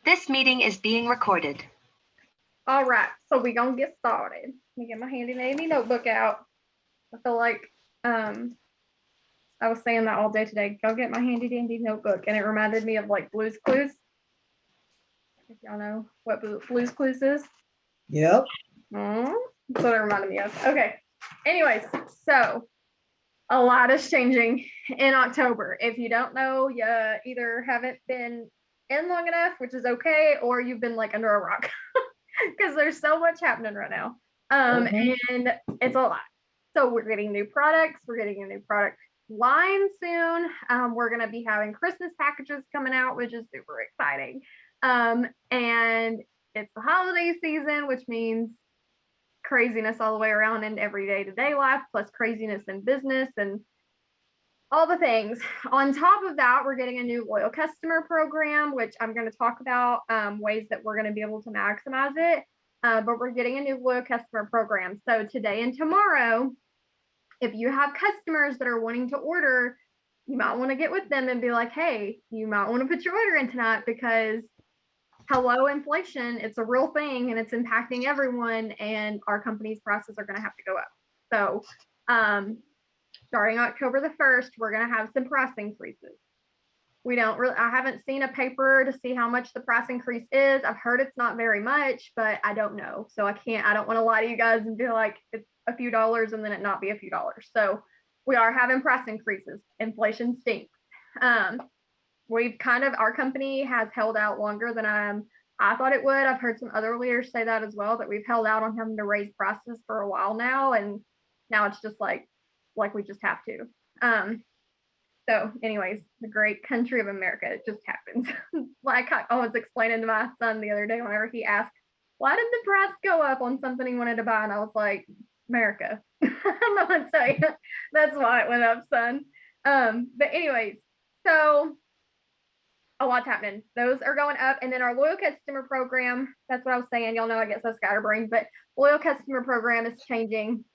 This meeting is being recorded. All right, so we're gonna get started. Let me get my handy dandy notebook out. I feel like I was saying that all day today. Go get my handy dandy notebook, and it reminded me of like Blue's Clues. If y'all know what Blue's Clues is. Yep. That's what it reminded me of. Okay. Anyways, so a lot is changing in October. If you don't know, you either haven't been in long enough, which is okay, or you've been like under a rock because there's so much happening right now. And it's a lot. So we're getting new products. We're getting a new product line soon. We're going to be having Christmas packages coming out, which is super exciting. And it's the holiday season, which means craziness all the way around in every day-to-day life, plus craziness in business and all the things. On top of that, we're getting a new loyal customer program, which I'm going to talk about ways that we're going to be able to maximize it. But we're getting a new loyal customer program. So today and tomorrow, if you have customers that are wanting to order, you might want to get with them and be like, hey, you might want to put your order in tonight because hello, inflation, it's a real thing and it's impacting everyone, and our company's prices are going to have to go up. So starting October the 1st, we're going to have some price increases. I haven't seen a paper to see how much the price increase is. I've heard it's not very much, but I don't know. So I don't want to lie to you guys and be like, it's a few dollars and then it not be a few dollars. So we are having price increases. Inflation stinks. Our company has held out longer than I thought it would. I've heard some other leaders say that as well, that we've held out on having to raise prices for a while now. And now it's just like we just have to. So anyways, the great country of America, it just happens. Like I was explaining to my son the other day whenever he asked, why did the price go up on something he wanted to buy? And I was like, America. I'm not gonna tell you. That's why it went up, son. But anyways, so a lot's happening. Those are going up. And then our loyal customer program, that's what I was saying. Y'all know I get so scatterbrained, but loyal customer program is changing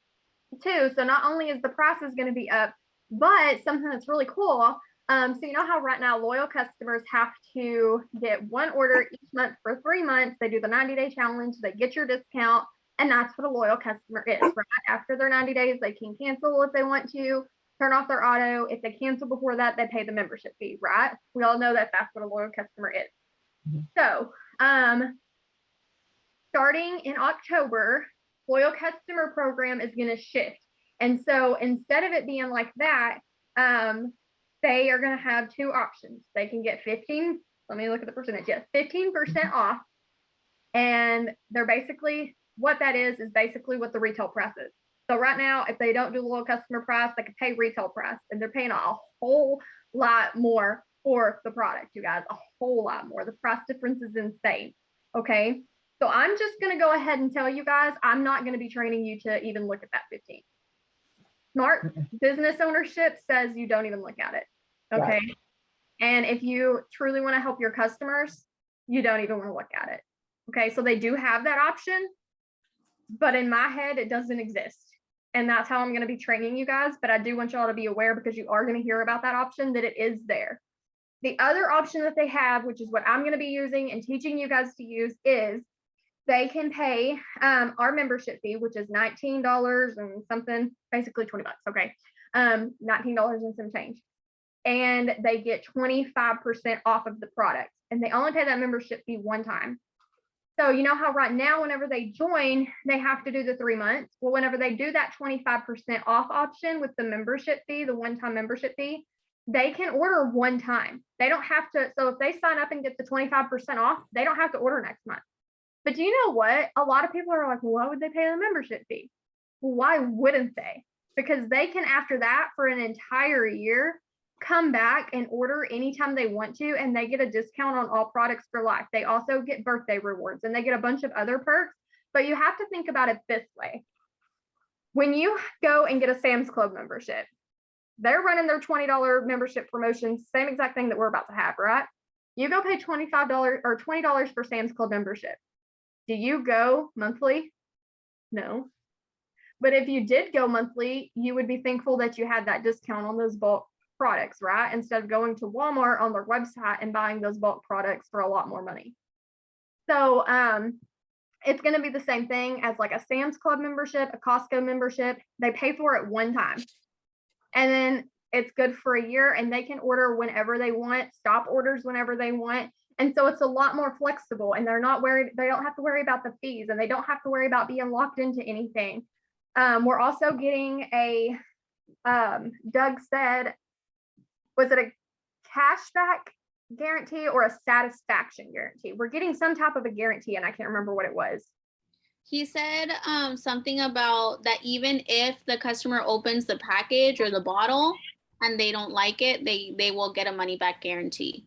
too. So not only is the prices going to be up, but something that's really cool. So you know how right now loyal customers have to get one order each month for 3 months. They do the 90-day challenge. They get your discount. And that's what a loyal customer is. Right after their 90 days, they can cancel if they want to, turn off their auto. If they cancel before that, they pay the membership fee, right? We all know that that's what a loyal customer is. Mm-hmm. So starting in October, loyal customer program is going to shift. And so instead of it being like that, they are going to have two options. They can get 15, let me look at the percentage. Yes, 15% off. And they're basically, what that is basically what the retail price is. So right now, if they don't do loyal customer price, they can pay retail price, and they're paying a whole lot more for the product, you guys, a whole lot more. The price difference is insane. Okay. So I'm just going to go ahead and tell you guys, I'm not going to be training you to even look at that 15. Smart business ownership says you don't even look at it. Okay. Right. And if you truly want to help your customers, you don't even want to look at it. Okay. So they do have that option, but in my head, it doesn't exist. And that's how I'm going to be training you guys. But I do want y'all to be aware, because you are going to hear about that option, that it is there. The other option that they have, which is what I'm going to be using and teaching you guys to use, is they can pay our membership fee, which is $19 and something, basically 20 bucks. Okay. $19 and some change. And they get 25% off of the product. And they only pay that membership fee one time. So you know how right now, whenever they join, they have to do the 3 months. Well, whenever they do that 25% off option with the membership fee, the one-time membership fee, they can order one time. They don't have to. So if they sign up and get the 25% off, they don't have to order next month. But do you know what? A lot of people are like, well, why would they pay the membership fee? Well, why wouldn't they? Because they can, after that, for an entire year, come back and order anytime they want to, and they get a discount on all products for life. They also get birthday rewards, and they get a bunch of other perks. But you have to think about it this way. When you go and get a Sam's Club membership, they're running their $20 membership promotions, same exact thing that we're about to have, right? You go pay $25 or $20 for Sam's Club membership. Do you go monthly? No. But if you did go monthly, you would be thankful that you had that discount on those bulk products, right? Instead of going to Walmart on their website and buying those bulk products for a lot more money. So it's going to be the same thing as like a Sam's Club membership, a Costco membership. They pay for it one time. And then it's good for a year, and they can order whenever they want, stop orders whenever they want. And so it's a lot more flexible, and they're not worried. They don't have to worry about the fees, and they don't have to worry about being locked into anything. We're also getting a, Doug said, was it a cashback guarantee or a satisfaction guarantee? We're getting some type of a guarantee, and I can't remember what it was. He said something about that even if the customer opens the package or the bottle and they don't like it, they will get a money back guarantee.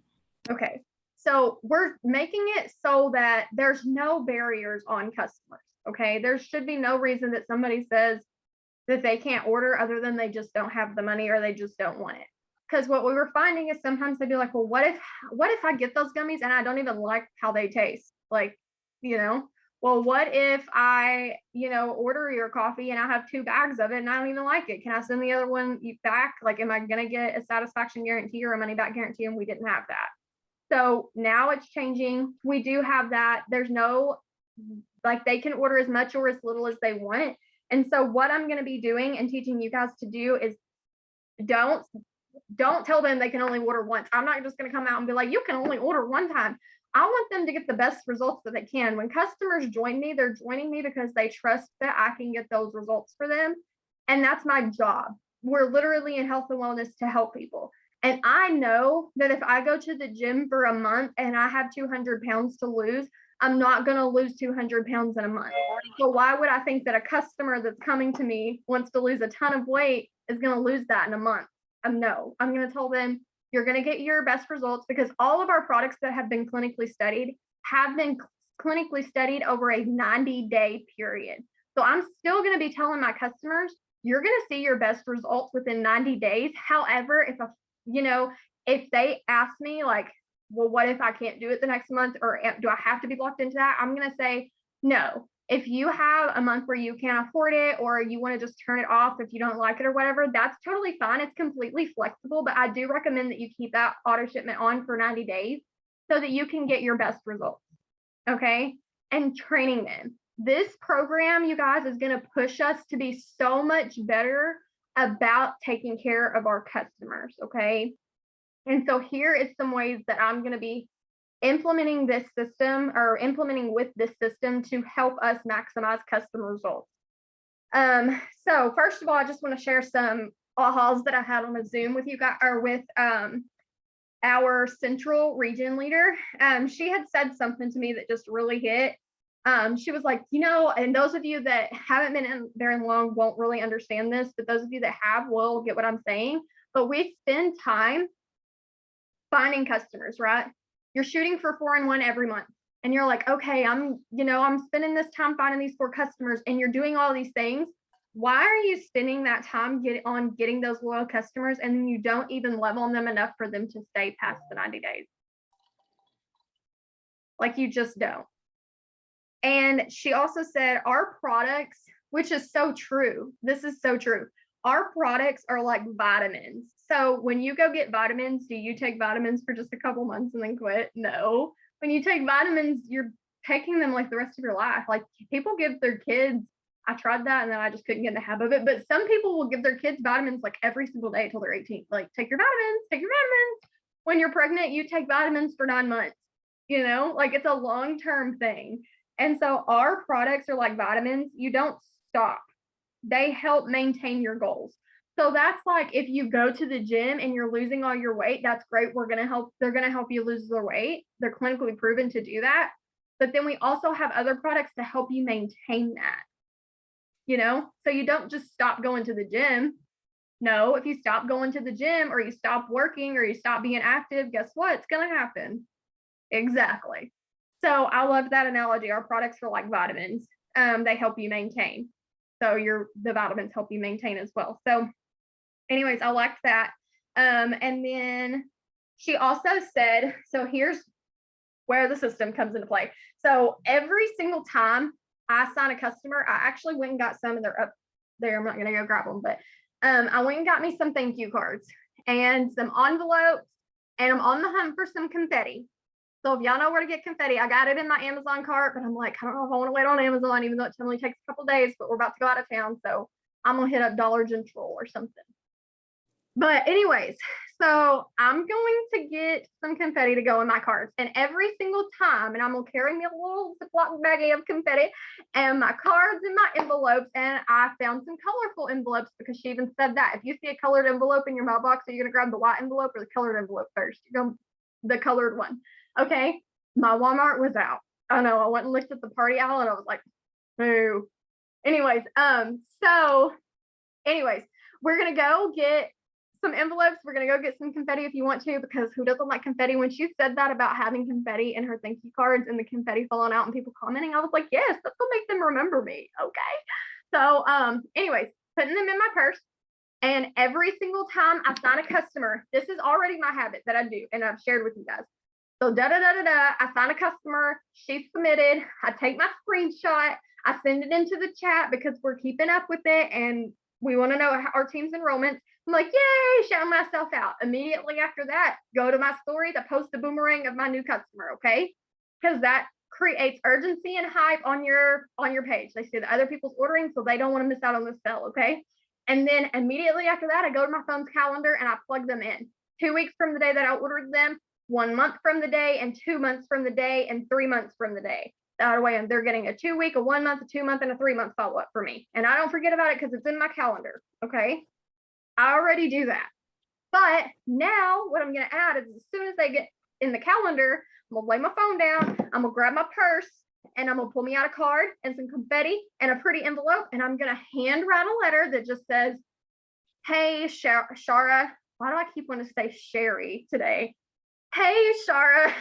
Okay. So we're making it so that there's no barriers on customers. Okay. There should be no reason that somebody says that they can't order other than they just don't have the money or they just don't want it. Because what we were finding is sometimes they'd be like, well, what if I get those gummies and I don't even like how they taste? Like, well, what if I, order your coffee and I have 2 bags of it and I don't even like it? Can I send the other one back? Like, am I going to get a satisfaction guarantee or a money back guarantee? And we didn't have that. So now it's changing. We do have that. There's no, like, they can order as much or as little as they want. And so what I'm going to be doing and teaching you guys to do is don't tell them they can only order once. I'm not just going to come out and be like, you can only order one time. I want them to get the best results that they can. When customers join me, they're joining me because they trust that I can get those results for them. And that's my job. We're literally in health and wellness to help people. And I know that if I go to the gym for a month and I have 200 pounds to lose, I'm not going to lose 200 pounds in a month. So why would I think that a customer that's coming to me wants to lose a ton of weight is going to lose that in a month? No, I'm going to tell them you're going to get your best results, because all of our products that have been clinically studied have been clinically studied over a 90-day period. So I'm still going to be telling my customers, you're going to see your best results within 90 days. However, if they ask me like, well, what if I can't do it the next month, or do I have to be locked into that? I'm going to say, no. If you have a month where you can't afford it, or you want to just turn it off if you don't like it or whatever, that's totally fine. It's completely flexible, but I do recommend that you keep that auto shipment on for 90 days so that you can get your best results. Okay. And training them. This program, you guys, is going to push us to be so much better about taking care of our customers. Okay. And so here is some ways that I'm going to be implementing this system, or implementing with this system, to help us maximize customer results. So first of all, I just want to share some ahas that I had on a Zoom with you guys, or with our central region leader. She had said something to me that just really hit. She was like, and those of you that haven't been in there in long won't really understand this, but those of you that have will get what I'm saying. But we spend time finding customers, right? You're shooting for 4-in-1 every month. And you're like, okay, I'm spending this time finding these 4 customers, and you're doing all these things. Why are you spending that time on getting those loyal customers, and then you don't even level them enough for them to stay past the 90 days? Like, you just don't. And she also said our products, which is so true. This is so true. Our products are like vitamins. So when you go get vitamins, do you take vitamins for just a couple months and then quit? No. When you take vitamins, you're taking them like the rest of your life. Like, people give their kids, I tried that and then I just couldn't get in the habit of it. But some people will give their kids vitamins like every single day until they're 18. Like, take your vitamins, take your vitamins. When you're pregnant, you take vitamins for 9 months. Like, it's a long-term thing. And so our products are like vitamins. You don't stop. They help maintain your goals. So that's like, if you go to the gym and you're losing all your weight, that's great. They're going to help you lose their weight. They're clinically proven to do that. But then we also have other products to help you maintain that, so you don't just stop going to the gym. No, if you stop going to the gym, or you stop working, or you stop being active, guess what? It's going to happen. Exactly. So I love that analogy. Our products are like vitamins. They help you maintain. So the vitamins help you maintain as well. So anyways, I liked that. And then she also said, so here's where the system comes into play. So every single time I sign a customer, I actually went and got some, and they're up there. I'm not going to go grab them, but I went and got me some thank you cards and some envelopes, and I'm on the hunt for some confetti. So if y'all know where to get confetti, I got it in my Amazon cart, but I'm like, I don't know if I want to wait on Amazon, even though it only takes a couple days, but we're about to go out of town. So I'm gonna hit up Dollar General or something. But anyways, so I'm going to get some confetti to go in my cards. And every single time, and I'm gonna carry me a little Ziploc baggie of confetti and my cards and my envelopes. And I found some colorful envelopes because she even said that if you see a colored envelope in your mailbox, are you gonna grab the white envelope or the colored envelope first? You're going the colored one. Okay. My Walmart was out. I know I went and looked at the party owl and I was like, boo. Anyways, we're gonna go get some envelopes. We're gonna go get some confetti if you want to, because who doesn't like confetti? When she said that about having confetti in her thank you cards and the confetti falling out and people commenting, I was like, yes, that's gonna make them remember me. Okay. So anyways, putting them in my purse. And every single time I sign a customer, this is already my habit that I do, and I've shared with you guys. So I sign a customer, she's submitted, I take my screenshot, I send it into the chat because we're keeping up with it and we want to know our team's enrollment. I'm like, yay, shout myself out. Immediately after that, go to my stories, I post a boomerang of my new customer, okay? Because that creates urgency and hype on your page. They see that other people's ordering, so they don't want to miss out on this sale, okay? And then immediately after that, I go to my phone's calendar and I plug them in. 2 weeks from the day that I ordered them, 1 month from the day, and 2 months from the day, and 3 months from the day. That way, they're getting a 2 week, a 1 month, a 2 month, and a 3 month follow up for me. And I don't forget about it because it's in my calendar. Okay. I already do that. But now what I'm going to add is as soon as they get in the calendar, I'm going to lay my phone down, I'm going to grab my purse, and I'm going to pull me out a card and some confetti and a pretty envelope. And I'm going to hand write a letter that just says, hey, Shara. Why do I keep wanting to say Sherry today? Hey, Shara.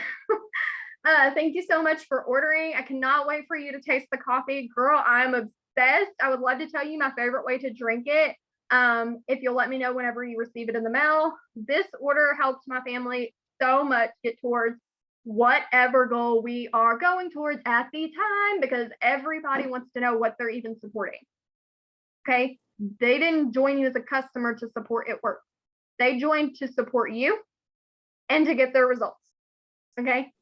Thank you so much for ordering. I cannot wait for you to taste the coffee. Girl, I'm obsessed. I would love to tell you my favorite way to drink it. If you'll let me know whenever you receive it in the mail. This order helps my family so much get towards whatever goal we are going towards at the time, because everybody wants to know what they're even supporting. Okay. They didn't join you as a customer to support It Works. They joined to support you and to get their results. Okay.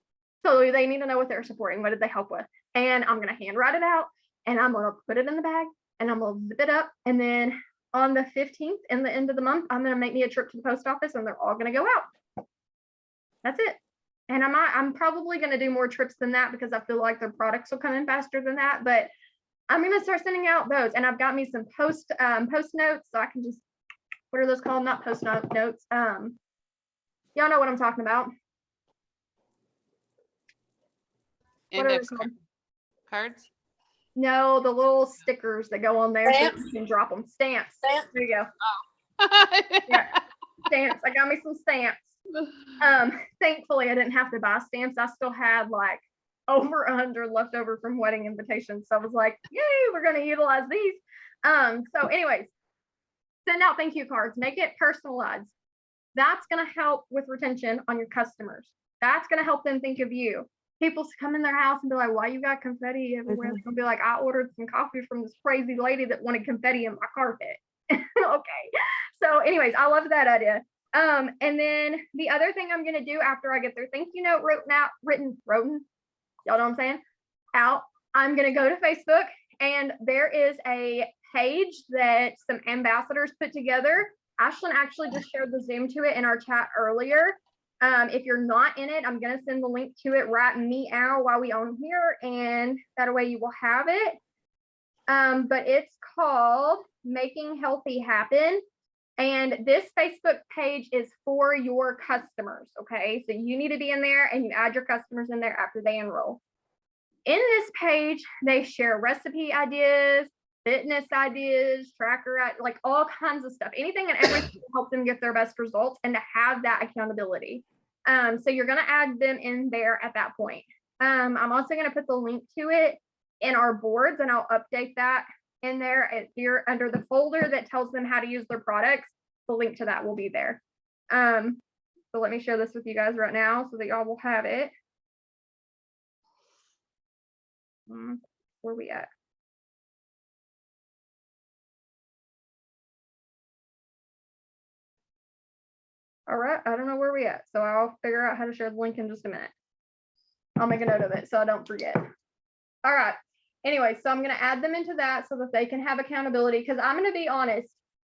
So they need to know what they're supporting. What did they help with? And I'm going to hand write it out and I'm going to put it in the bag and I'm going to zip it up. And then on the 15th, in the end of the month, I'm going to make me a trip to the post office and they're all going to go out. That's it. And I'm probably going to do more trips than that because I feel like their products will come in faster than that. But I'm going to start sending out those. And I've got me some post notes. So I can just, what are those called? Not post notes. Y'all know what I'm talking about. Index cards. No, the little stickers that go on there Stamps? so you can drop them. Stamps. Stamps? There you go. Yeah. Stamps. I got me some stamps. Thankfully I didn't have to buy stamps. I still had like over 100 left over from wedding invitations. So I was like, yay, we're going to utilize these. So anyways, send out thank you cards, make it personalized. That's going to help with retention on your customers. That's going to help them think of you. People come in their house and be like, why you got confetti everywhere? It's gonna be like, I ordered some coffee from this crazy lady that wanted confetti in my carpet. Okay. So anyways, I love that idea. And then the other thing I'm gonna do after I get their thank you note written, y'all know what I'm saying, out, I'm gonna go to Facebook and there is a page that some ambassadors put together. Ashlyn actually just shared the Zoom to it in our chat earlier. If you're not in it, I'm going to send the link to it right meow while we on here, and that way you will have it. But it's called Making Healthy Happen. And this Facebook page is for your customers. Okay. So you need to be in there and you add your customers in there after they enroll. In this page, they share recipe ideas, fitness ideas, tracker, like all kinds of stuff, anything and everything to help them get their best results and to have that accountability. So you're going to add them in there at that point. I'm also going to put the link to it in our boards and I'll update that in there here under the folder that tells them how to use their products. The link to that will be there. So let me share this with you guys right now so that y'all will have it. Where are we at? All right, I don't know where we at, so I'll figure out how to share the link in just a minute. I'll make a note of it so I don't forget. All right. Anyway, so I'm going to add them into that so that they can have accountability, because I'm going to be honest,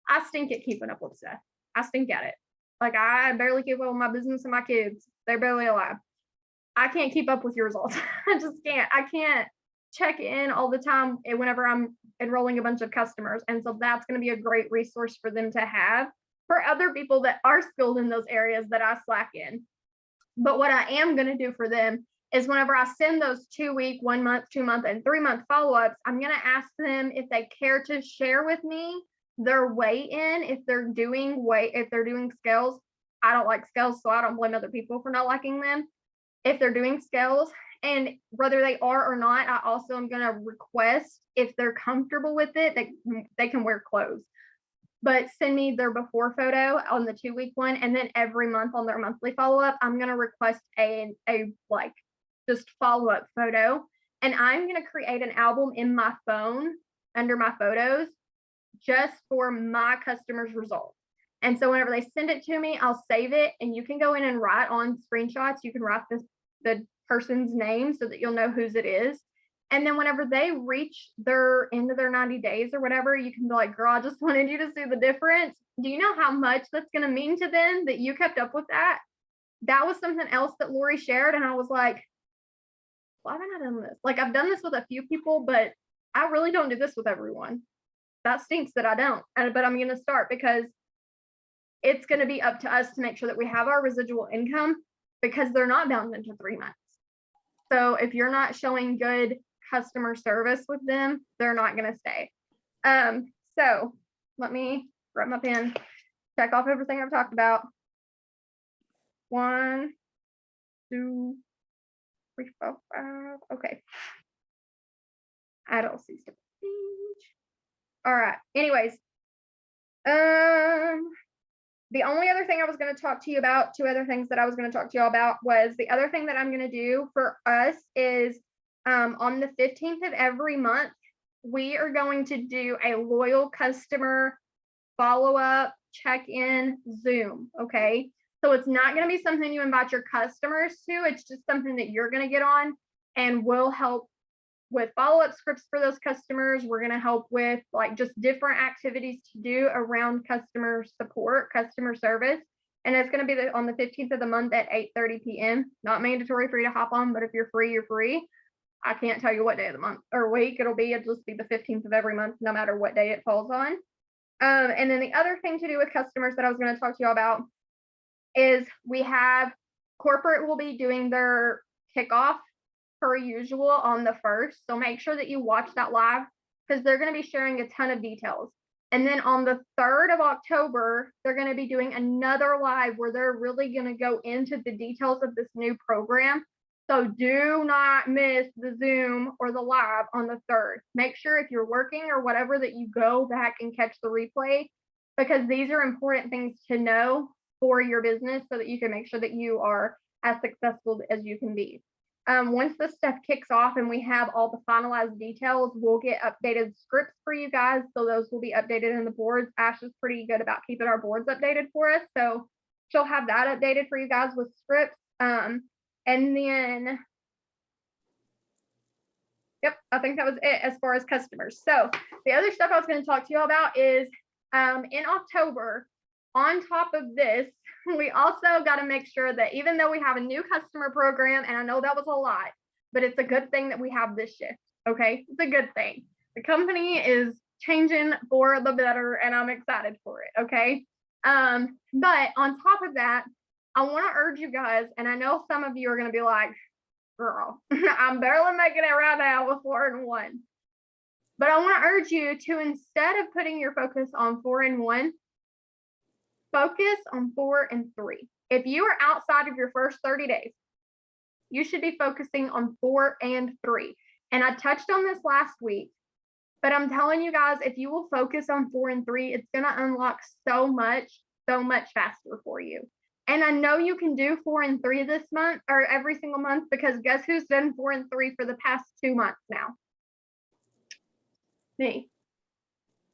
I stink at keeping up with stuff. I stink at it. Like, I barely keep up with my business and my kids. They're barely alive. I can't keep up with your results. I just can't. I can't check in all the time whenever I'm enrolling a bunch of customers. And so that's going to be a great resource for them to have for other people that are skilled in those areas that I slack in. But what I am going to do for them is whenever I send those 2-week, 1 month, 2 month, and 3 month follow-ups, I'm going to ask them if they care to share with me their weigh-in, if they're doing scales. I don't like scales, so I don't blame other people for not liking them. If they're doing scales, and whether they are or not, I also am going to request, if they're comfortable with it, they can wear clothes. But send me their before photo on the 2-week one, and then every month on their monthly follow-up, I'm going to request a like just follow-up photo, and I'm going to create an album in my phone under my photos just for my customers' results. And so whenever they send it to me, I'll save it, and you can go in and write on screenshots. You can write the person's name so that you'll know whose it is. And then whenever they reach their end of their 90 days or whatever, you can be like, girl, I just wanted you to see the difference. Do you know how much that's going to mean to them that you kept up with that? That was something else that Lori shared. And I was like, why haven't I done this? Like, I've done this with a few people, but I really don't do this with everyone. That stinks that I don't. But I'm going to start, because it's going to be up to us to make sure that we have our residual income, because they're not bound into 3 months. So if you're not showing good customer service with them, they're not going to stay. So let me grab my pen, check off everything I've talked about. 1, 2, 3, 4, 5. Okay. Add all these to page. All right. Anyways, the only other thing I was going to talk to you about, 2 other things that I was going to talk to you about, was the other thing that I'm going to do for us is on the 15th of every month, we are going to do a loyal customer follow-up check-in Zoom. Okay. So it's not going to be something you invite your customers to. It's just something that you're going to get on, and we'll help with follow-up scripts for those customers. We're going to help with like just different activities to do around customer support, customer service. And it's going to be on the 15th of the month at 8:30 p.m. Not mandatory for you to hop on, but if you're free, you're free. I can't tell you what day of the month or week it'll just be the 15th of every month, no matter what day it falls on. And then the other thing to do with customers that I was going to talk to you about is we have corporate will be doing their kickoff per usual on the 1st. So make sure that you watch that live, because they're going to be sharing a ton of details. And then on the 3rd of October, they're going to be doing another live where they're really going to go into the details of this new program. So do not miss the Zoom or the live on the 3rd. Make sure if you're working or whatever that you go back and catch the replay, because these are important things to know for your business so that you can make sure that you are as successful as you can be. Once this stuff kicks off and we have all the finalized details, we'll get updated scripts for you guys. So those will be updated in the boards. Ash is pretty good about keeping our boards updated for us. So she'll have that updated for you guys with scripts. And then, yep, I think that was it as far as customers. So the other stuff I was going to talk to you all about is in October, on top of this, we also got to make sure that even though we have a new customer program, and I know that was a lot, but it's a good thing that we have this shift. Okay, it's a good thing. The company is changing for the better, and I'm excited for it. Okay, but on top of that, I want to urge you guys, and I know some of you are going to be like, girl, I'm barely making it right now with 4 and 1. But I want to urge you to, instead of putting your focus on 4 and 1, focus on 4 and 3. If you are outside of your first 30 days, you should be focusing on 4 and 3. And I touched on this last week, but I'm telling you guys, if you will focus on 4 and 3, it's going to unlock so much faster for you. And I know you can do 4 and 3 this month or every single month, because guess who's done 4 and 3 for the past 2 months now? Me.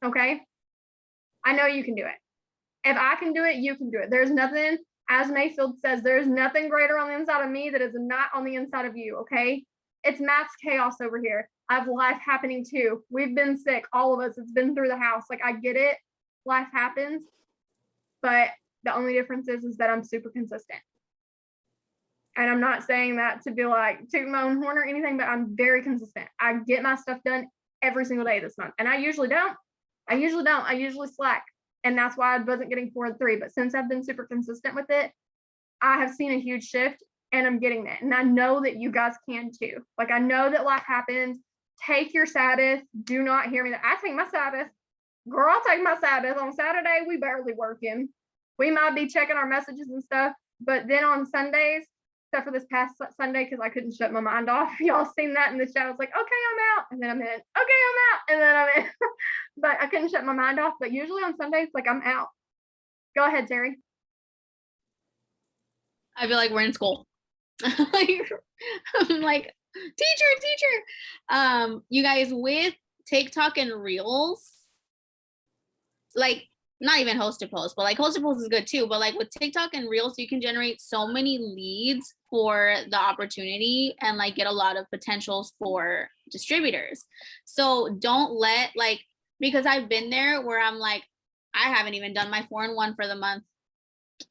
Okay. I know you can do it. If I can do it, you can do it. There's nothing as Mayfield says, there's nothing greater on the inside of me that is not on the inside of you, okay? It's mass chaos over here. I have life happening too. We've been sick, all of us. It's been through the house. Like, I get it. Life happens. But the only difference is that I'm super consistent. And I'm not saying that to be like toot my own horn or anything, but I'm very consistent. I get my stuff done every single day this month. And I usually don't. I usually slack. And that's why I wasn't getting 4 and 3. But since I've been super consistent with it, I have seen a huge shift and I'm getting that. And I know that you guys can too. Like, I know that life happens. Take your Sabbath. Do not hear me. I take my Sabbath. Girl, I'll take my Sabbath. On Saturday, we barely working. We might be checking our messages and stuff. But then on Sundays, except for this past Sunday, because I couldn't shut my mind off. Y'all seen that in the chat. I was like, okay, I'm out. And then I'm in. Okay, I'm out. And then I'm in. But I couldn't shut my mind off. But usually on Sundays, like, I'm out. Go ahead, Terry. I feel like we're in school. Like, I'm like, teacher. You guys, with TikTok and Reels, like, not even hosted posts, but like hosted posts is good too. But like with TikTok and Reels, you can generate so many leads for the opportunity and like get a lot of potentials for distributors. So don't let, like, because I've been there where I'm like, I haven't even done my 4-in-1 for the month.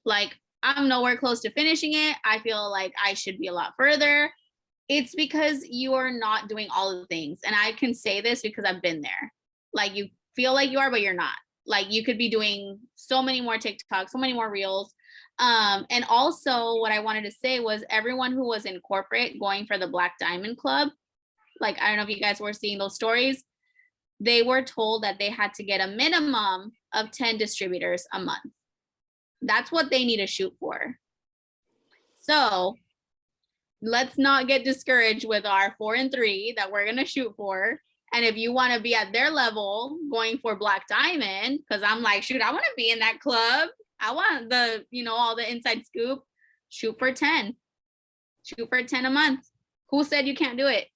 Like, I'm nowhere close to finishing it. I feel like I should be a lot further. It's because you are not doing all of the things. And I can say this because I've been there. Like, you feel like you are, but you're not. Like, you could be doing so many more TikToks, so many more Reels. And also what I wanted to say was everyone who was in corporate going for the Black Diamond Club, like, I don't know if you guys were seeing those stories. They were told that they had to get a minimum of 10 distributors a month. That's what they need to shoot for. So let's not get discouraged with our 4 and 3 that we're going to shoot for. And if you want to be at their level going for Black Diamond, because I'm like, shoot, I want to be in that club. I want the, all the inside scoop. Shoot for 10. Shoot for 10 a month. Who said you can't do it?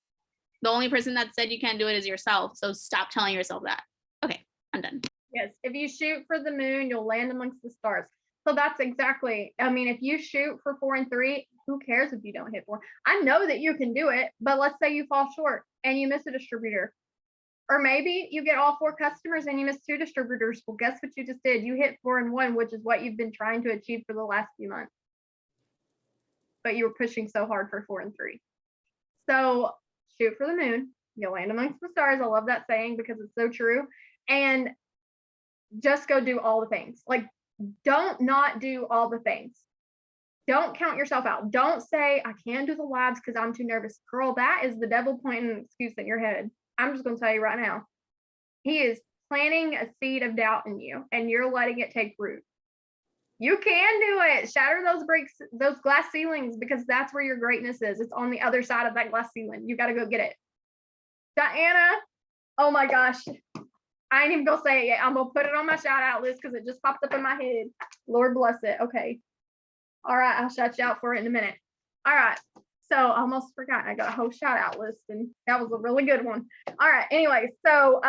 The only person that said you can't do it is yourself. So stop telling yourself that. Okay, I'm done. Yes, if you shoot for the moon, you'll land amongst the stars. So that's exactly, I mean, if you shoot for 4 and 3, who cares if you don't hit 4? I know that you can do it, but let's say you fall short and you miss a distributor. Or maybe you get all 4 customers and you miss 2 distributors. Well, guess what you just did? You hit 4 and 1, which is what you've been trying to achieve for the last few months. But you were pushing so hard for 4 and 3. So shoot for the moon. You'll land amongst the stars. I love that saying because it's so true. And just go do all the things. Like, don't not do all the things. Don't count yourself out. Don't say, I can't do the labs because I'm too nervous. Girl, that is the devil pointing an excuse in your head. I'm just going to tell you right now. He is planting a seed of doubt in you and you're letting it take root. You can do it. Shatter those bricks, those glass ceilings, because that's where your greatness is. It's on the other side of that glass ceiling. You got to go get it. Diana, oh my gosh. I ain't even gonna say it yet. I'm gonna put it on my shout out list because it just popped up in my head. Lord bless it. Okay. All right, I'll shout you out for it in a minute. All right. So I almost forgot. I got a whole shout out list and that was a really good one. All right. Anyway, so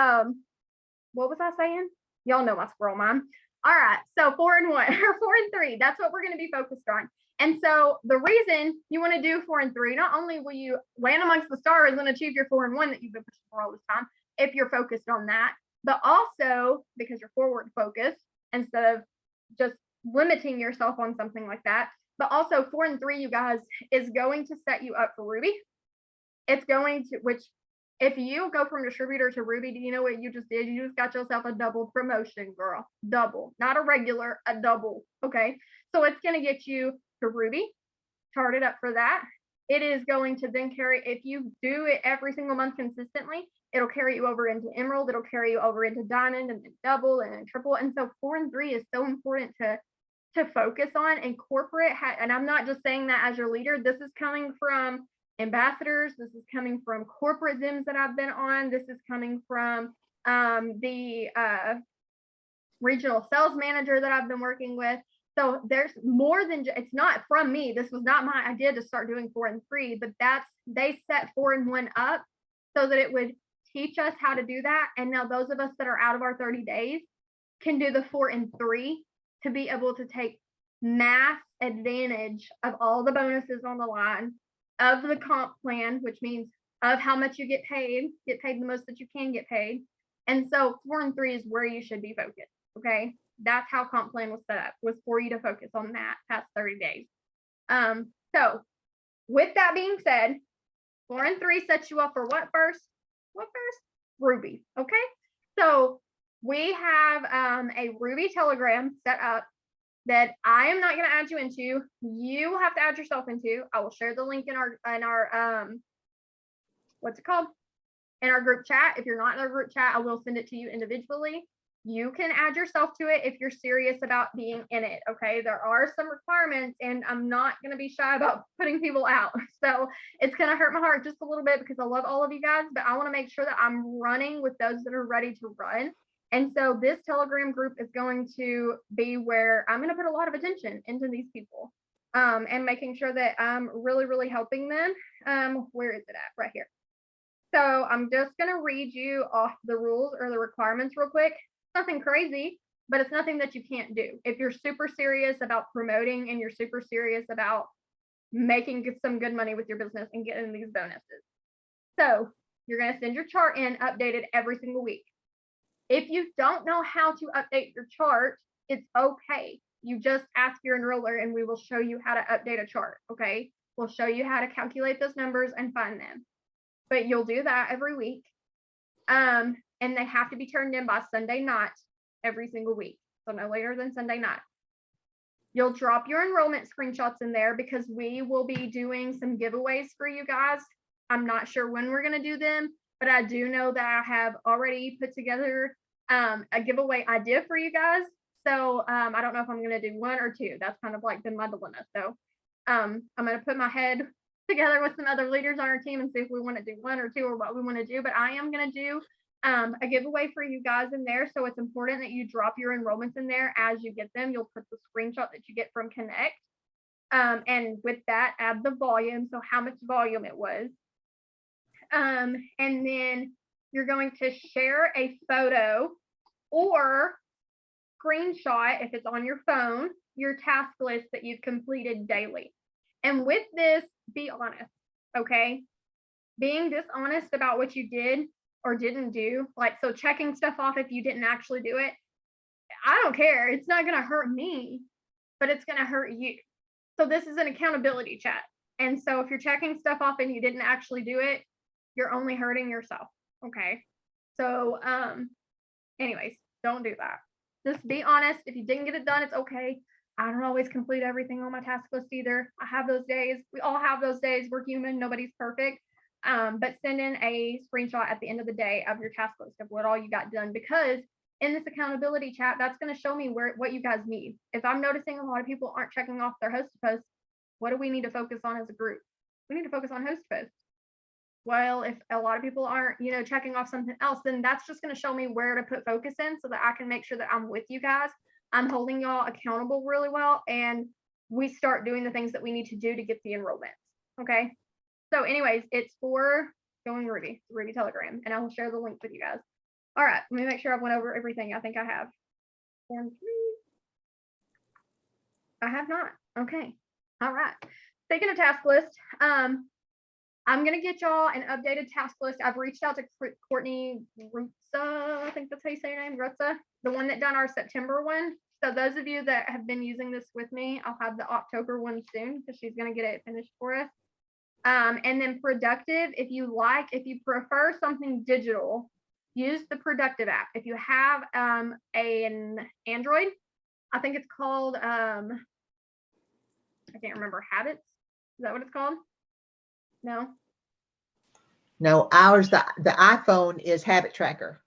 what was I saying? Y'all know my squirrel mind. All right. So 4 and 1 or 4 and 3. That's what we're going to be focused on. And so the reason you want to do 4 and 3, not only will you land amongst the stars and achieve your 4 and 1 that you've been pushing for all this time, if you're focused on that, but also because you're forward focused instead of just limiting yourself on something like that. But also 4 and 3, you guys, is going to set you up for Ruby. It's going to, which if you go from distributor to Ruby, do you know what you just did? You just got yourself a double promotion, girl. Double, not a regular, a double. Okay. So it's going to get you to Ruby, chart it up for that. It is going to then carry, if you do it every single month consistently, it'll carry you over into Emerald. It'll carry you over into Diamond and then double and then triple. And so 4 and 3 is so important to focus on. And corporate, and I'm not just saying that as your leader. This is coming from ambassadors. This is coming from corporate Zims that I've been on. This is coming from the regional sales manager that I've been working with. So there's more than, it's not from me. This was not my idea to start doing 4 and 3, but they set 4 and 1 up so that it would teach us how to do that. And now those of us that are out of our 30 days can do the 4 and 3 to be able to take mass advantage of all the bonuses on the line, of the comp plan, which means of how much you get paid the most that you can get paid. And so 4 and 3 is where you should be focused. Okay. That's how comp plan was set up, was for you to focus on that past 30 days. So with that being said, 4 and 3 sets you up for what first? Ruby. Okay. So we have a Ruby Telegram set up that I am not going to add you into. You will have to add yourself into. I will share the link in our what's it called? In our group chat. If you're not in our group chat, I will send it to you individually. You can add yourself to it if you're serious about being in it. Okay. There are some requirements, and I'm not going to be shy about putting people out. So it's going to hurt my heart just a little bit because I love all of you guys, but I want to make sure that I'm running with those that are ready to run. And so this Telegram group is going to be where I'm going to put a lot of attention into these people, and making sure that I'm really, really helping them. Where is it at? Right here. So I'm just going to read you off the rules or the requirements real quick. Nothing crazy, but it's nothing that you can't do. If you're super serious about promoting and you're super serious about making some good money with your business and getting these bonuses. So you're going to send your chart in updated every single week. If you don't know how to update your chart, it's okay. You just ask your enroller and we will show you how to update a chart. Okay. We'll show you how to calculate those numbers and find them. But you'll do that every week. And they have to be turned in by Sunday night every single week. So no later than Sunday night. You'll drop your enrollment screenshots in there because we will be doing some giveaways for you guys. I'm not sure when we're going to do them, but I do know that I have already put together a giveaway idea for you guys. So I don't know if I'm going to do 1 or 2. That's kind of like been my dilemma. So I'm going to put my head together with some other leaders on our team and see if we want to do 1 or 2 or what we want to do. But I am going to do a giveaway for you guys in there. So it's important that you drop your enrollments in there as you get them. You'll put the screenshot that you get from Connect. And with that, add the volume. So how much volume it was. And then you're going to share a photo or screenshot, if it's on your phone, your task list that you've completed daily. And with this, be honest, okay? Being dishonest about what you did or didn't do, like, so checking stuff off if you didn't actually do it, I don't care. It's not going to hurt me, but it's going to hurt you. So this is an accountability chat. And so if you're checking stuff off and you didn't actually do it, you're only hurting yourself. Okay. So, anyways, don't do that. Just be honest. If you didn't get it done, it's okay. I don't always complete everything on my task list either. I have those days. We all have those days. We're human. Nobody's perfect. But send in a screenshot at the end of the day of your task list of what all you got done, because in this accountability chat, that's going to show me what you guys need. If I'm noticing a lot of people aren't checking off their host posts, what do we need to focus on as a group? We need to focus on host posts. Well, if a lot of people aren't, checking off something else, then that's just going to show me where to put focus in so that I can make sure that I'm with you guys. I'm holding y'all accountable really well, and we start doing the things that we need to do to get the enrollments. Okay. So anyways, it's for Going Ruby, Ruby Telegram, and I will share the link with you guys. All right. Let me make sure I've went over everything. I think I have. Form 3. I have not. Okay. All right. Speaking of task list, I'm going to get y'all an updated task list. I've reached out to Courtney Rutza, I think that's how you say your name, Rutza, the one that done our September one. So those of you that have been using this with me, I'll have the October one soon because she's going to get it finished for us. And then Productive, if you prefer something digital, use the Productive app. If you have an Android, I think it's called, I can't remember, Habits. Is that what it's called? No, ours, the iPhone is Habit Tracker.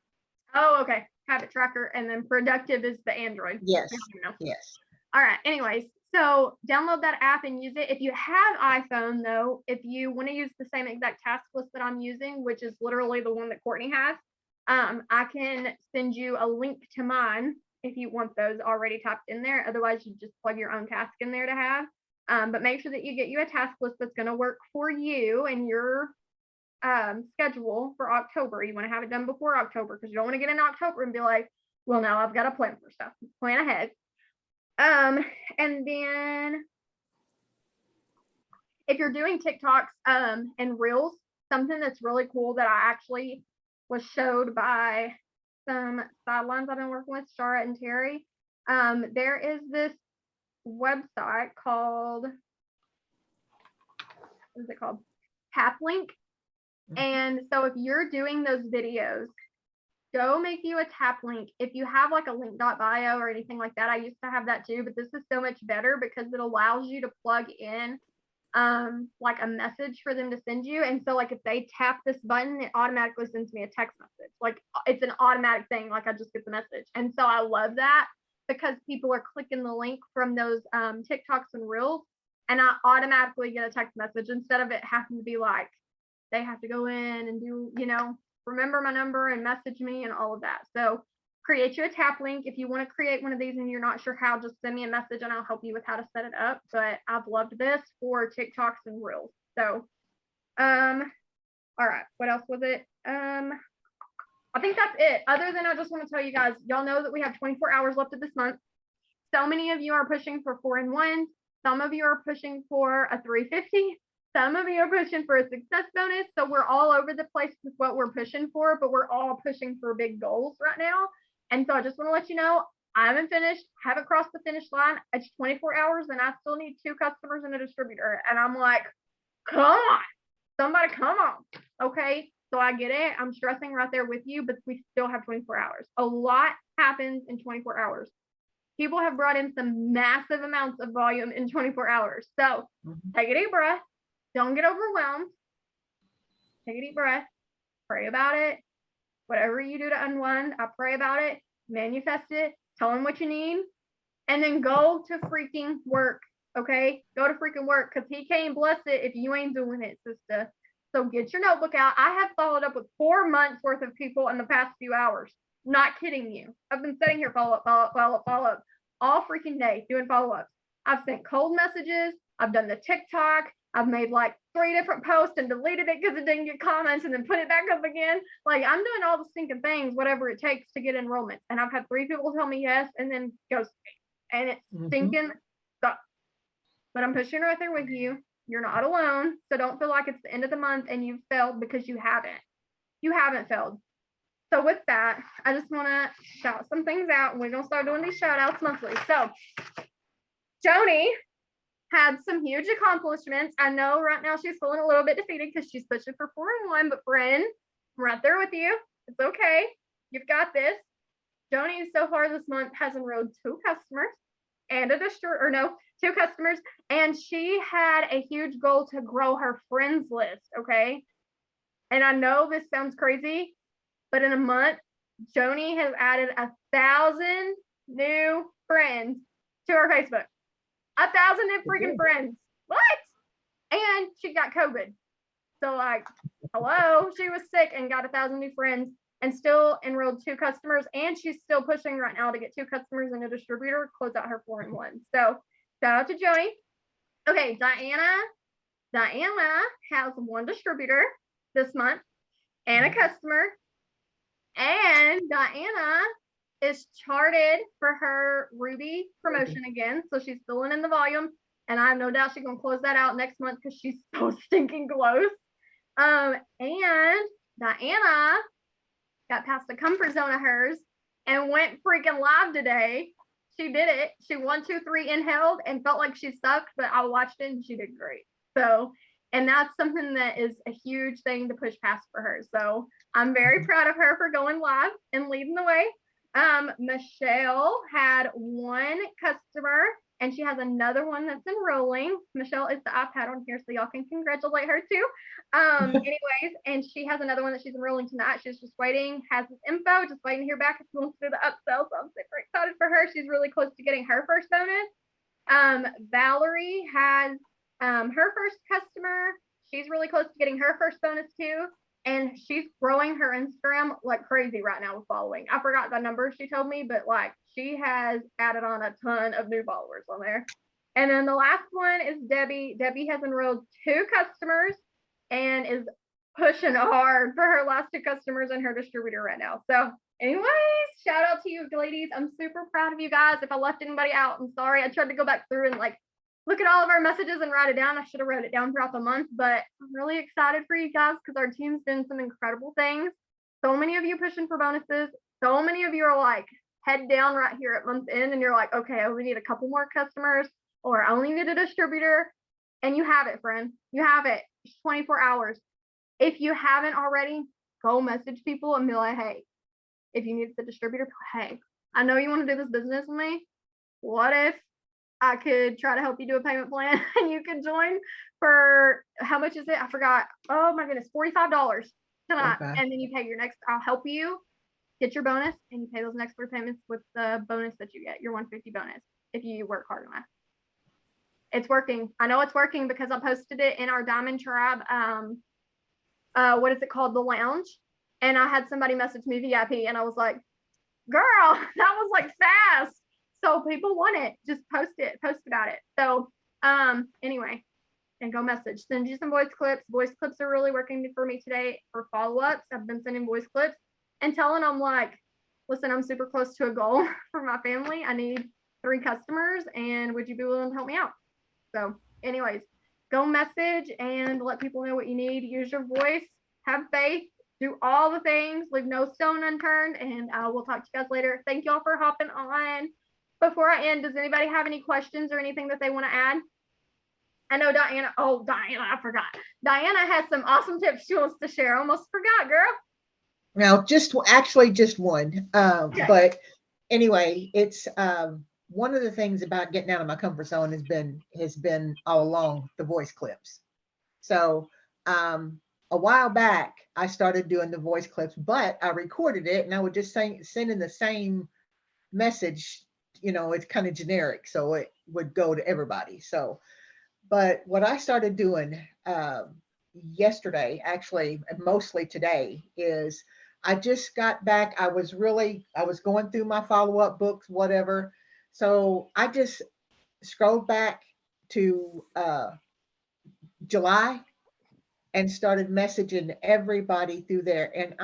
Oh, okay. Habit Tracker. And then Productive is the Android. Yes. Yes. All right. Anyways, so download that app and use it. If you have iPhone, though, if you want to use the same exact task list that I'm using, which is literally the one that Courtney has, I can send you a link to mine if you want those already typed in there. Otherwise, you just plug your own task in there to have. But make sure that you get you a task list that's going to work for you and your schedule for October. You want to have it done before October because you don't want to get in October and be like, well, now I've got to plan for stuff. Plan ahead. And then if you're doing TikToks and Reels, something that's really cool that I actually was showed by some sidelines I've been working with, Shara and Terry. There is this website called, what is it called? Taplink. And so if you're doing those videos, go make you a tap link. If you have like a link.bio or anything like that, I used to have that too, but this is so much better because it allows you to plug in like a message for them to send you. And so like if they tap this button, it automatically sends me a text message. Like it's an automatic thing, like I just get the message. And so I love that because people are clicking the link from those TikToks and Reels, and I automatically get a text message instead of it having to be like they have to go in and do, you know, remember my number and message me and all of that. So create you a tap link. If you want to create one of these and you're not sure how, just send me a message and I'll help you with how to set it up. But I've loved this for TikToks and Reels. So, all right, what else was it? I think that's it. Other than I just want to tell you guys, y'all know that we have 24 hours left of this month. So many of you are pushing for 4-in-1. Some of you are pushing for a 350. Some of you are pushing for a success bonus. So we're all over the place with what we're pushing for, but we're all pushing for big goals right now. And so I just want to let you know, I haven't finished, haven't crossed the finish line. It's 24 hours and I still need 2 customers and a distributor. And I'm like, come on, somebody come on. Okay. So I get it. I'm stressing right there with you, but we still have 24 hours. A lot happens in 24 hours. People have brought in some massive amounts of volume in 24 hours. So take a deep breath. Don't get overwhelmed. Take a deep breath. Pray about it. Whatever you do to unwind, I pray about it. Manifest it. Tell them what you need. And then go to freaking work. Okay? Go to freaking work because he can't bless it if you ain't doing it, sister. So get your notebook out. I have followed up with 4 months worth of people in the past few hours. Not kidding you. I've been sitting here follow up all freaking day doing follow-ups. I've sent cold messages. I've done the TikTok. I've made like 3 different posts and deleted it because it didn't get comments and then put it back up again. Like I'm doing all the stinking things, whatever it takes to get enrollment. And I've had 3 people tell me yes and then ghost me. And it's stinking sucks. But I'm pushing right there with you. You're not alone. So don't feel like it's the end of the month and you've failed because you haven't. You haven't failed. So with that, I just want to shout some things out. And we're going to start doing these shout outs monthly. So Joni had some huge accomplishments. I know right now she's feeling a little bit defeated because she's pushing for 4-in-1, but friend, I'm right there with you. It's okay. You've got this. Joni so far this month has enrolled 2 customers and a distributor, or no, 2 customers. And she had a huge goal to grow her friends list. Okay. And I know this sounds crazy, but in a month, Joni has added 1,000 new friends to her Facebook. 1,000 new freaking friends. What? And she got COVID. So like, hello, she was sick and got 1,000 new friends and still enrolled 2 customers. And she's still pushing right now to get 2 customers and a distributor, close out her 4-in-1. So shout out to Joni. Okay, Diana has 1 distributor this month and a customer. And Diana is charted for her Ruby promotion again. So she's filling in the volume. And I have no doubt she's going to close that out next month because she's so stinking close. And Diana got past the comfort zone of hers and went freaking live today. She did it. She 1, 2, 3 inhaled and felt like she sucked, but I watched it and she did great. So, and that's something that is a huge thing to push past for her. So I'm very proud of her for going live and leading the way. Michelle had 1 customer and she has another one that's enrolling. Michelle is the iPad on here, so y'all can congratulate her too. Anyways, and she has another one that she's enrolling tonight. She's just waiting, has this info, just waiting to hear back if she wants to do the upsell. So I'm super excited for her. She's really close to getting her first bonus. Valerie has her first customer. She's really close to getting her first bonus too. And she's growing her Instagram like crazy right now with following. I forgot the number she told me, but like she has added on a ton of new followers on there. And then the last one is Debbie. Debbie has enrolled 2 customers and is pushing hard for her last 2 customers and her distributor right now. So anyways, shout out to you ladies. I'm super proud of you guys. If I left anybody out, I'm sorry. I tried to go back through and like look at all of our messages and write it down. I should have wrote it down throughout the month, but I'm really excited for you guys because our team's doing some incredible things. So many of you pushing for bonuses. So many of you are like head down right here at month end, and you're like, okay, I only need a couple more customers, or I only need a distributor. And you have it, friend. You have it. It's 24 hours. If you haven't already, go message people and be like, hey, if you need the distributor, hey, I know you want to do this business with me. What if I could try to help you do a payment plan and you can join for how much is it? I forgot. Oh my goodness, $45 tonight. Okay. And then you pay your next, I'll help you get your bonus and you pay those next 3 payments with the bonus that you get, your 150 bonus, if you work hard enough. It's working. I know it's working because I posted it in our Diamond Tribe. What is it called? The Lounge. And I had somebody message me VIP and I was like, girl, that was like fast. So people want it. Just post about it. So anyway, and go message. Send you some voice clips. Voice clips are really working for me today for follow-ups. I've been sending voice clips and telling them like, listen, I'm super close to a goal for my family. I need 3 customers and would you be willing to help me out? So anyways, go message and let people know what you need. Use your voice, have faith, do all the things, leave no stone unturned, and we'll talk to you guys later. Thank you all for hopping on. Before I end, does anybody have any questions or anything that they want to add? I know Diana, I forgot. Diana has some awesome tips she wants to share. Almost forgot, girl. Now, just one. Okay. But anyway, it's one of the things about getting out of my comfort zone has been all along the voice clips. So a while back, I started doing the voice clips, but I recorded it and I would just sending the same message. It's kind of generic, so it would go to everybody. So, but what I started doing yesterday, actually, mostly today, is I just got back. I was going through my follow-up books, whatever. So I just scrolled back to July and started messaging everybody through there. And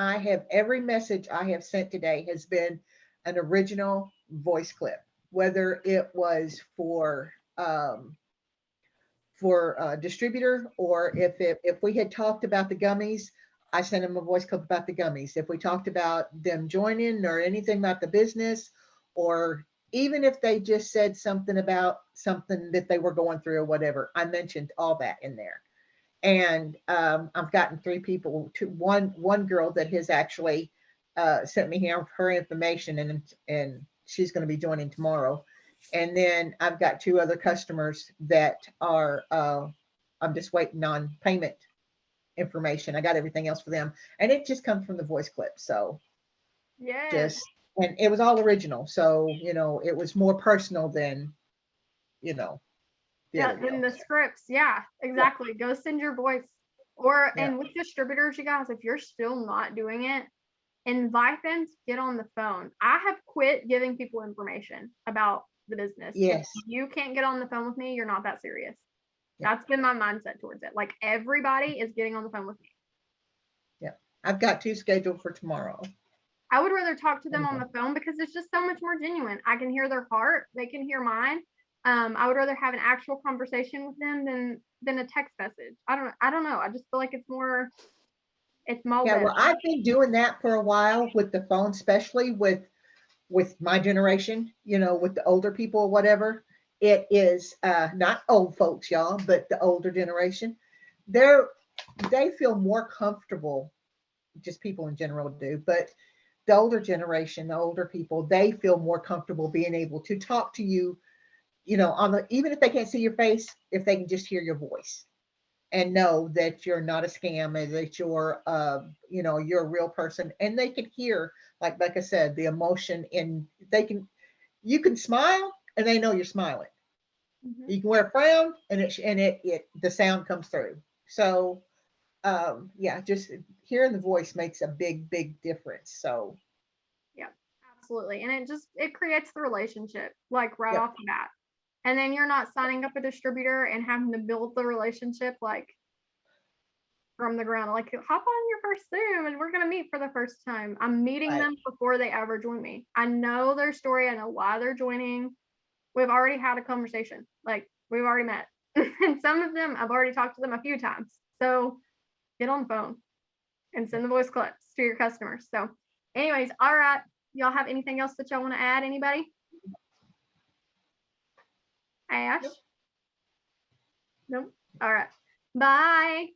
every message I have sent today has been an original voice clip, whether it was for a distributor, or if we had talked about the gummies, I sent them a voice clip about the gummies. If we talked about them joining or anything about the business, or even if they just said something about something that they were going through or whatever, I mentioned all that in there. And I've gotten 3 people, one girl that has actually sent me her information, and she's going to be joining tomorrow. And then I've got 2 other customers that are I'm just waiting on payment information. I got everything else for them, and it just comes from the voice clip. So Yeah. and it was all original, so it was more personal than in the scripts. Yeah, exactly. Go send your voice. And with distributors, you guys, if you're still not doing it, invite them to get on the phone. I have quit giving people information about the business. Yes. If you can't get on the phone with me, you're not that serious. Yeah. That's been my mindset towards it. Like everybody is getting on the phone with me. Yeah. I've got 2 scheduled for tomorrow. I would rather talk to them on the phone because it's just so much more genuine. I can hear their heart. They can hear mine. I would rather have an actual conversation with them than a text message. I don't know. I just feel like it's more Yeah, well, I've been doing that for a while with the phone, especially with my generation, with the older people or whatever. It is not old folks, y'all, but the older generation. They feel more comfortable, just people in general do, but the older generation, the older people, they feel more comfortable being able to talk to you, even if they can't see your face, if they can just hear your voice and know that you're not a scam and that you're you're a real person, and they can hear, like I said, the emotion, and you can smile and they know you're smiling. Mm-hmm. You can wear a frown and the sound comes through. So just hearing the voice makes a big difference. So yeah, absolutely. And it creates the relationship like right off the bat. And then you're not signing up a distributor and having to build the relationship like from the ground. Like hop on your first Zoom and we're going to meet for the first time. I'm meeting Right. them before they ever join me. I know their story. I know why they're joining. We've already had a conversation. Like we've already met. And some of them, I've already talked to them a few times. So get on the phone and send the voice clips to your customers. So anyways, all right. Y'all have anything else that y'all want to add? Anybody? Ash? Nope. All right. Bye.